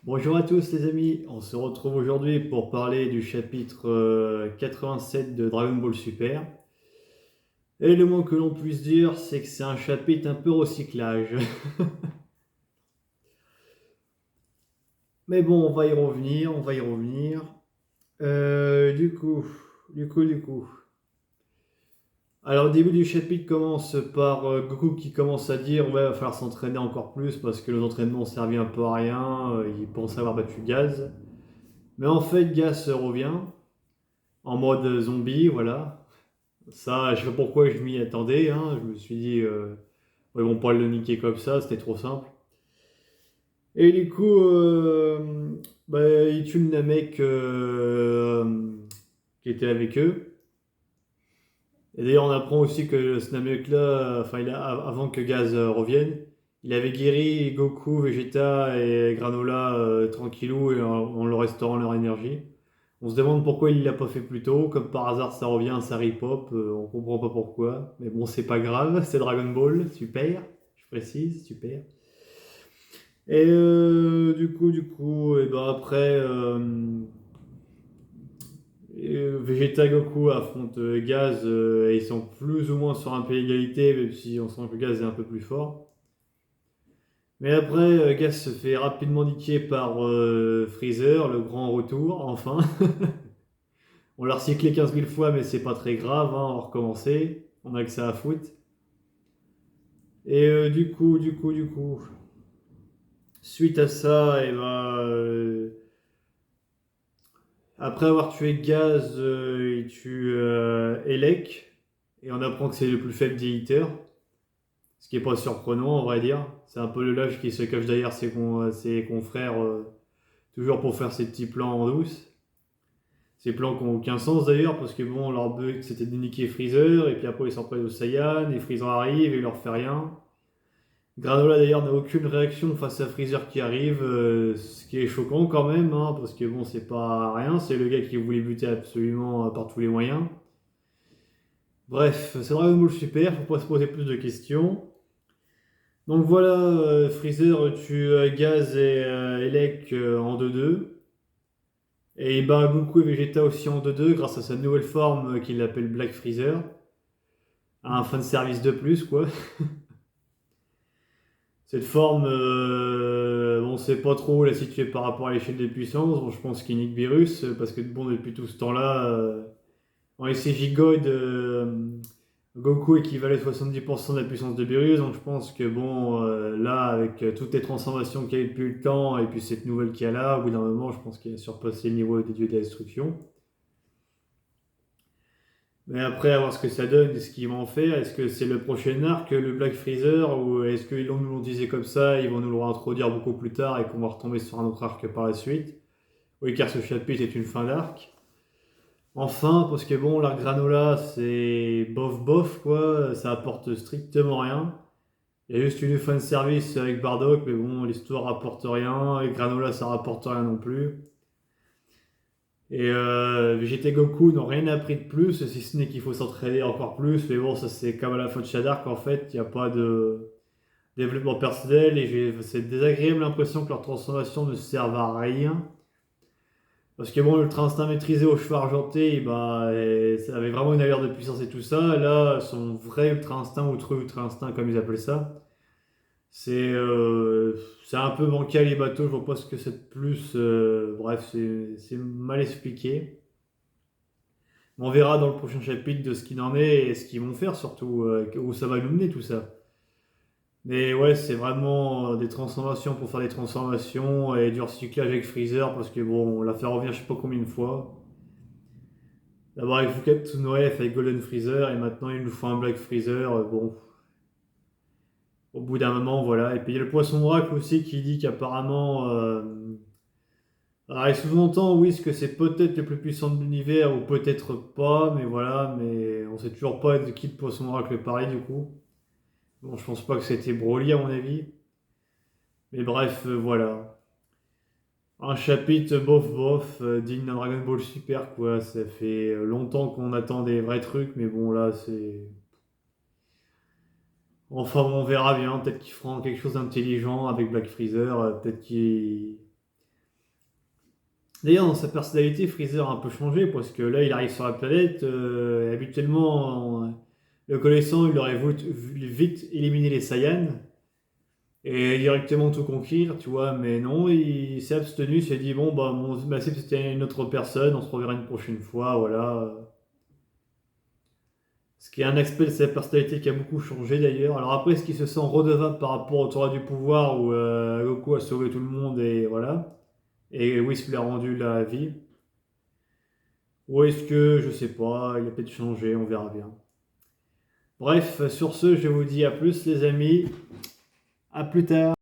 Bonjour à tous les amis, on se retrouve aujourd'hui pour parler du chapitre 87 de Dragon Ball Super. Et le moins que l'on puisse dire, c'est que c'est un chapitre un peu recyclage. Mais bon, on va y revenir. Du coup. Alors, au début du chapitre commence par Goku qui commence à dire ouais, va falloir s'entraîner encore plus parce que les entraînements ont servi un peu à rien. Il pense avoir battu Gaz. Mais en fait, Gaz revient en mode zombie, voilà. Ça, je sais pas pourquoi je m'y attendais, hein. Je me suis dit, ouais, ils vont pas le niquer comme ça, c'était trop simple. Et du coup, il tue le mec qui était avec eux. Et d'ailleurs, on apprend aussi que ce Namek-là, enfin, avant que Gaz revienne, il avait guéri Goku, Vegeta et Granola tranquillou et en leur restaurant leur énergie. On se demande pourquoi il l'a pas fait plus tôt. Comme par hasard, ça revient, ça rip-hop. On comprend pas pourquoi. Mais bon, c'est pas grave. C'est Dragon Ball. Super. Je précise. Super. Et et ben après, Vegeta et Goku affrontent Gaz. Et ils sont plus ou moins sur un pied d'égalité, même si on sent que Gaz est un peu plus fort. Mais après, Gaz se fait rapidement niquer par Freezer, le grand retour, enfin. On l'a recyclé 15 000 fois, mais c'est pas très grave, hein, on va recommencer. On a que ça à foutre. Et suite à ça, après avoir tué Gaz, il tue Elec. Et on apprend que c'est le plus faible des Eaters. Ce qui est pas surprenant, on va dire. C'est un peu le lâche qui se cache derrière ses confrères, toujours pour faire ses petits plans en douce. Ces plans qui n'ont aucun sens d'ailleurs, parce que bon, leur but c'était de niquer Freezer, et puis après ils s'en prennent au Saiyan, et Freezer arrive et il leur fait rien. Granola d'ailleurs n'a aucune réaction face à Freezer qui arrive, ce qui est choquant quand même, hein, parce que bon, c'est pas rien, c'est le gars qui voulait buter absolument par tous les moyens. Bref, c'est Dragon Ball Super, faut pas se poser plus de questions. Donc voilà, Freezer tue Gaz et Elec en 2-2. Et il bat Goku et Vegeta aussi en 2-2 grâce à sa nouvelle forme qu'il appelle Black Freezer. Un fan service de plus, quoi. Cette forme, on ne sait pas trop où la situer par rapport à l'échelle des puissances. Bon, je pense qu'il nique Virus, parce que bon, depuis tout ce temps-là, en SCJ God, Goku équivalait à 70% de la puissance de Virus. Donc je pense que bon, là, avec toutes les transformations qu'il y a eu depuis le temps, et puis cette nouvelle qu'il y a là, au bout d'un moment, je pense qu'il a surpassé le niveau des dieux de la destruction. Mais après, à voir ce que ça donne et ce qu'ils vont en faire. Est-ce que c'est le prochain arc, le Black Freezer, ou est-ce qu'ils nous l'ont disé comme ça, ils vont nous le réintroduire beaucoup plus tard et qu'on va retomber sur un autre arc par la suite? Oui, car ce chapitre est une fin d'arc. Enfin, parce que bon, l'arc Granola, c'est bof bof, quoi, ça apporte strictement rien. Il y a juste une fan service avec Bardock, mais bon, l'histoire rapporte rien, et Granola, ça rapporte rien non plus. Et Vegeta et Goku n'ont rien appris de plus, si ce n'est qu'il faut s'entraîner encore plus. Mais bon, ça c'est comme à la fin de Shadark, en fait, il n'y a pas de développement personnel et c'est désagréable l'impression que leurs transformations ne servent à rien. Parce que bon, l'Ultra Instinct maîtrisé aux cheveux argentés, ça avait vraiment une allure de puissance et tout ça. Là, son vrai Ultra Instinct ou true Ultra Instinct, comme ils appellent ça, c'est c'est un peu bancal les bateaux, je vois pas ce que c'est de plus. Bref, c'est mal expliqué. On verra dans le prochain chapitre de ce qu'il en est et ce qu'ils vont faire surtout, où ça va nous mener tout ça. Mais ouais, c'est vraiment des transformations pour faire des transformations et du recyclage avec Freezer parce que bon, on l'a fait revenir je sais pas combien de fois. D'abord avec Fuket Noef avec Golden Freezer et maintenant il nous faut un Black Freezer. Bon, au bout d'un moment, voilà. Et puis il y a le Poisson Oracle aussi qui dit qu'apparemment. Alors, il sous-entend, oui, ce que c'est peut-être le plus puissant de l'univers ou peut-être pas, mais voilà, mais on sait toujours pas de qui le Poisson Oracle parlait du coup. Bon, je pense pas que c'était Broly à mon avis. Mais bref, voilà. Un chapitre bof bof, digne d'un Dragon Ball Super, quoi. Ça fait longtemps qu'on attend des vrais trucs, mais bon, là, c'est. Enfin, bon, on verra bien. Peut-être qu'ils feront quelque chose d'intelligent avec Black Freezer. Peut-être qu'ils. D'ailleurs, dans sa personnalité, Freezer a un peu changé parce que là, il arrive sur la planète. Et habituellement, le connaissant, il aurait voulu vite éliminer les Saiyans et directement tout conquérir, tu vois. Mais non, il s'est abstenu, il s'est dit bon, bah, ma cible c'était une autre personne, on se reverra une prochaine fois, voilà. Ce qui est un aspect de sa personnalité qui a beaucoup changé d'ailleurs. Alors après, est-ce qu'il se sent redevable par rapport au tournoi du pouvoir où Goku a sauvé tout le monde et voilà. Et Whis lui a rendu la vie. Ou est-ce que, je sais pas, il a peut-être changé, on verra bien. Bref, sur ce, je vous dis à plus les amis. À plus tard.